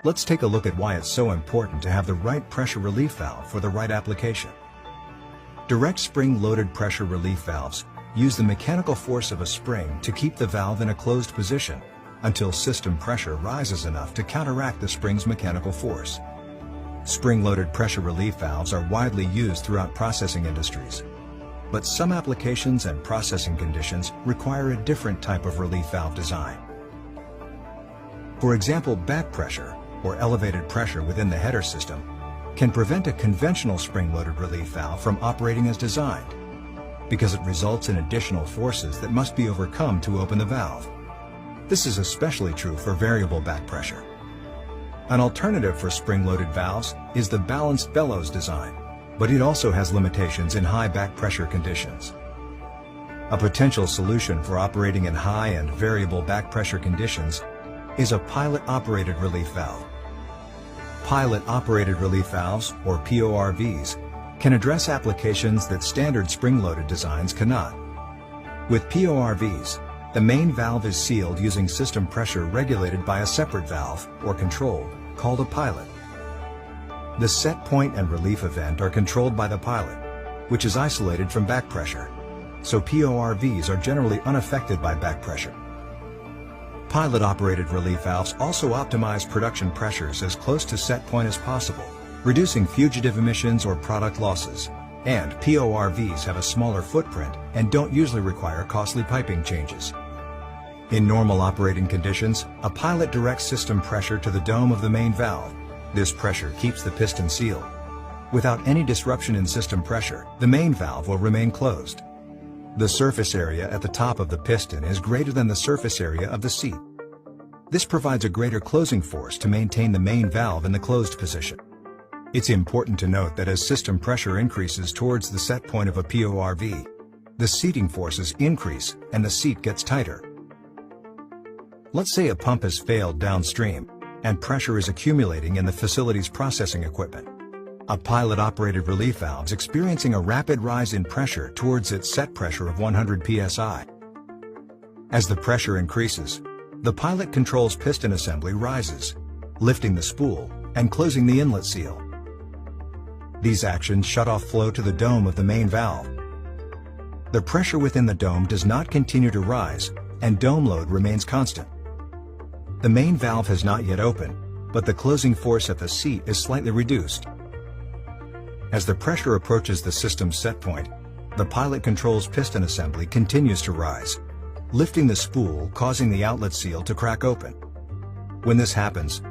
Let's take a look at why it's so important to have the right pressure relief valve for the right application. Direct spring-loaded pressure relief valves use the mechanical force of a spring to keep the valve in a closed position until system pressure rises enough to counteract the spring's mechanical force. Spring-loaded pressure relief valves are widely used throughout processing industries. But some applications and processing conditions require a different type of relief valve design. For example, back pressure, or elevated pressure within the header system, can prevent a conventional spring-loaded relief valve from operating as designed, because it results in additional forces that must be overcome to open the valve. This is especially true for variable back pressure. An alternative for spring-loaded valves is the balanced bellows design, but it also has limitations in high back pressure conditions. A potential solution for operating in high and variable back pressure conditions is a pilot-operated relief valve. Pilot-operated relief valves, or PORVs, can address applications that standard spring-loaded designs cannot. With PORVs, the main valve is sealed using system pressure regulated by a separate valve, or control, called a pilot. The set point and relief event are controlled by the pilot, which is isolated from back pressure, so PORVs are generally unaffected by back pressure. Pilot-operated relief valves also optimize production pressures as close to set point as possible, reducing fugitive emissions or product losses, and PORVs have a smaller footprint and don't usually require costly piping changes. In normal operating conditions, a pilot directs system pressure to the dome of the main valve. This pressure keeps the piston sealed. Without any disruption in system pressure, the main valve will remain closed. The surface area at the top of the piston is greater than the surface area of the seat. This provides a greater closing force to maintain the main valve in the closed position. It's important to note that as system pressure increases towards the set point of a PORV, the seating forces increase and the seat gets tighter. Let's say a pump has failed downstream, and pressure is accumulating in the facility's processing equipment. A pilot-operated relief valve is experiencing a rapid rise in pressure towards its set pressure of 100 psi. As the pressure increases, the pilot control's piston assembly rises, lifting the spool and closing the inlet seal. These actions shut off flow to the dome of the main valve. The pressure within the dome does not continue to rise, and dome load remains constant. The main valve has not yet opened, but the closing force at the seat is slightly reduced. As the pressure approaches the system's set point, the pilot control's piston assembly continues to rise, lifting the spool, causing the outlet seal to crack open. When this happens,